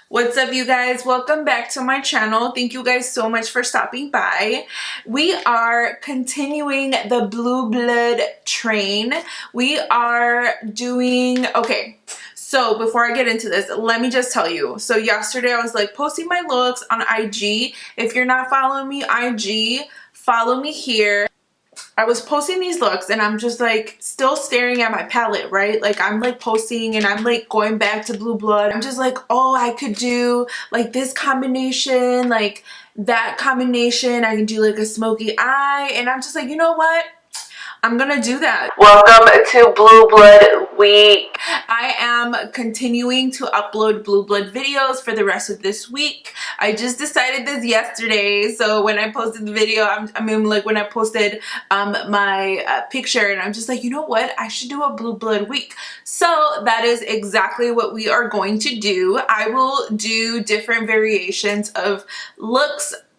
What's up, you guys? Welcome back to my channel. Thank you guys so much for stopping by. We are continuing the Blue Blood train. We are doing, okay, so before I get into this, let me just tell you. So yesterday I was like posting my looks on IG. If you're not following me IG, follow me here. I was posting these looks and I'm just like still staring at my palette, right? Like I'm like posting and I'm like going back to Blue Blood. I'm just like, oh, I could do like this combination, like that combination. I can do like a smoky eye. And I'm just like, you know what? I'm gonna do that. Welcome to Blue Blood Week. I am continuing to upload Blue Blood videos for the rest of this week. I just decided this yesterday, so when I posted the video, when I posted my picture, and I'm just like, you know what? I should do a Blue Blood week. So that is exactly what we are going to do. I will do different variations of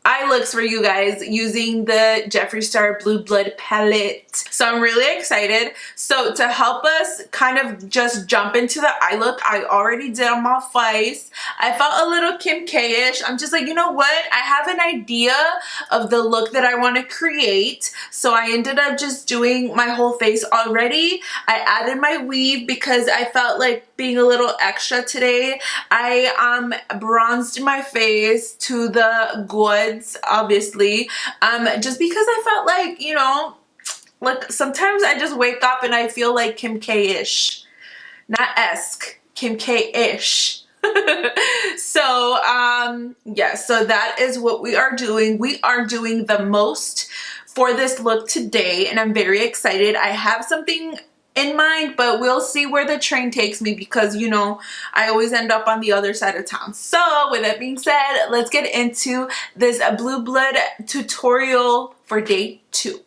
eye looks for you guys using the Jeffree Star Blue Blood palette. So I'm really excited. So to help us kind of just jump into the eye look, I already did on my face. I felt a little Kim K-ish. I'm just like, you know what? I have an idea of the look that I want to create. So I ended up just doing my whole face already. I added my weave because I felt like being a little extra today. I bronzed my face to the goods, obviously, just because I felt like, you know, like sometimes I just wake up and I feel like Kim K-ish, not esque, Kim K-ish. So yeah, so that is what we are doing. We are doing the most for this look today and I'm very excited. I have something in mind, but we'll see where the train takes me because, you know, I always end up on the other side of town. So with that being said, let's get into this Blue Blood tutorial for day 2.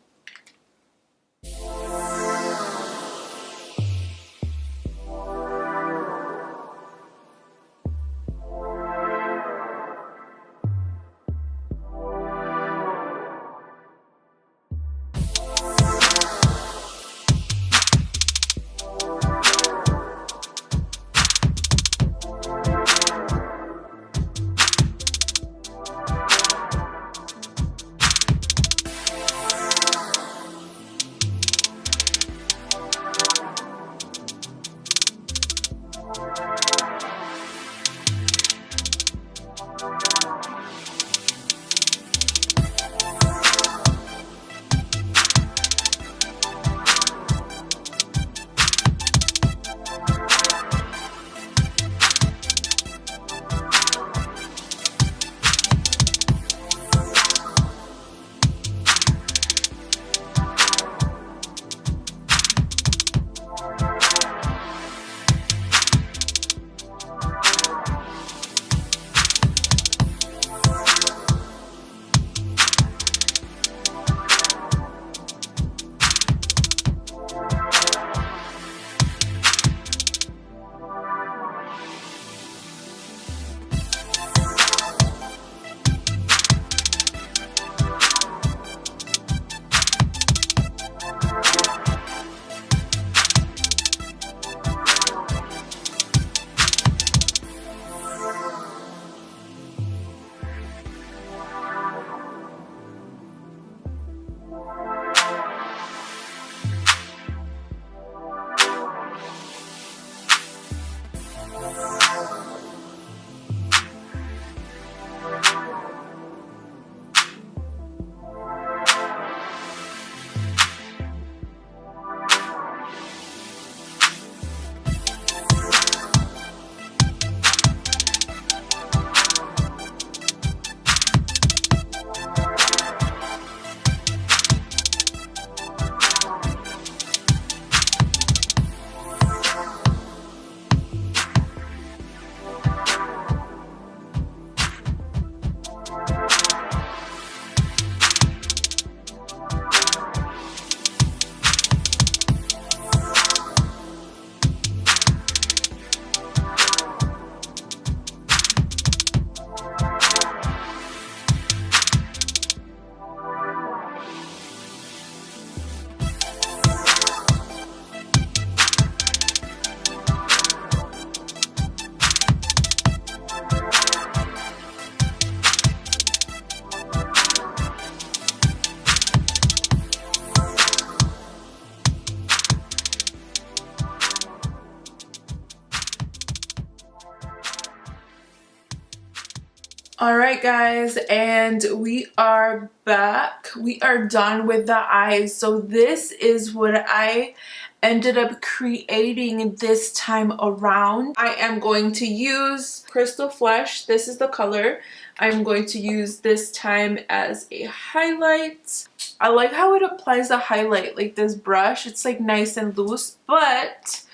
Alright guys, and we are back. We are done with the eyes. So this is what I ended up creating this time around. I am going to use Crystal Flesh. This is the color. I'm going to use this time as a highlight. I like how it applies the highlight, like this brush. It's like nice and loose, but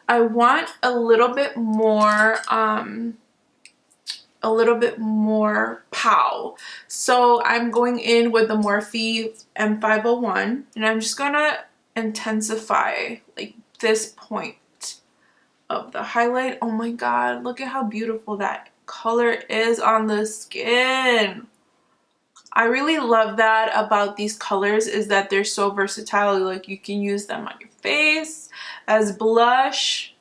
I want a little bit more pow. So I'm going in with the Morphe M501 and I'm just gonna intensify like this point of the highlight. Oh my god, look at how beautiful that color is on the skin. I really love that about these colors, is that they're so versatile. Like you can use them on your face as blush,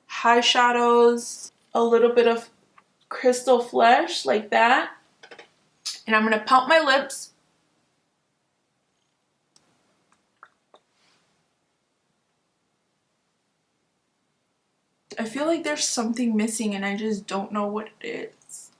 high shadows, a little bit of Crystal Flesh like that, and I'm gonna pout my lips. I feel like there's something missing and I just don't know what it is.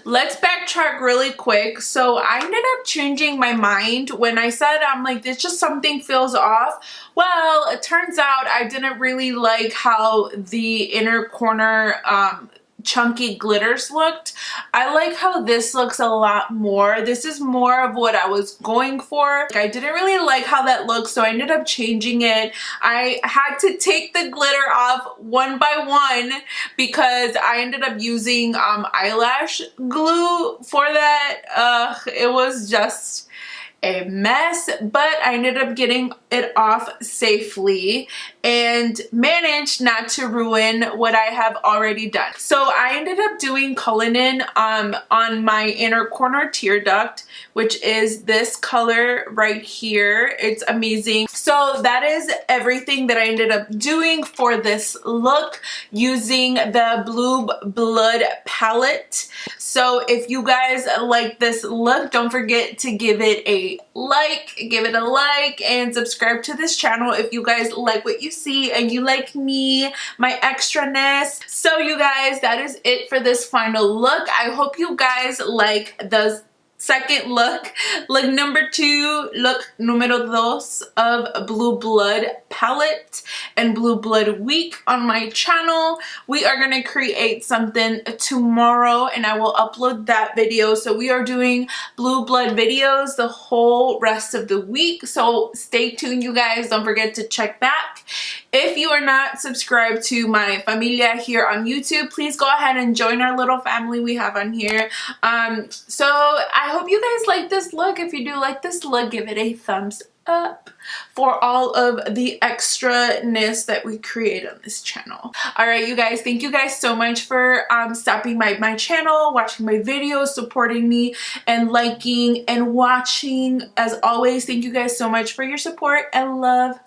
Let's backtrack really quick. So I ended up changing my mind when I said, I'm like, it's just something feels off. Well, it turns out I didn't really like how the inner corner chunky glitters looked. I like how this looks a lot more. This is more of what I was going for. I didn't really like how that looked, so I ended up changing it. I had to take the glitter off one by one because I ended up using eyelash glue for that. It was just a mess, but I ended up getting it off safely and managed not to ruin what I have already done. So I ended up doing Cullinan on my inner corner tear duct, which is this color right here. It's amazing. So that is everything that I ended up doing for this look using the Blue Blood palette. So if you guys like this look, don't forget to give it a like, and subscribe to this channel if you guys like what you see and you like me, my extraness. So you guys, that is it for this final look. I hope you guys like the second look number 2, look numero 2 of Blue Blood palette and Blue Blood week on my channel. We are going to create something tomorrow and I will upload that video. So we are doing Blue Blood videos the whole rest of the week. So stay tuned, you guys. Don't forget to check back. If you are not subscribed to my familia here on YouTube, please go ahead and join our little family we have on here. So I hope you guys like this look. If you do like this look, give it a thumbs up for all of the extraness that we create on this channel. All right, you guys, thank you guys so much for stopping by my channel, watching my videos, supporting me, and liking and watching. As always, thank you guys so much for your support and love.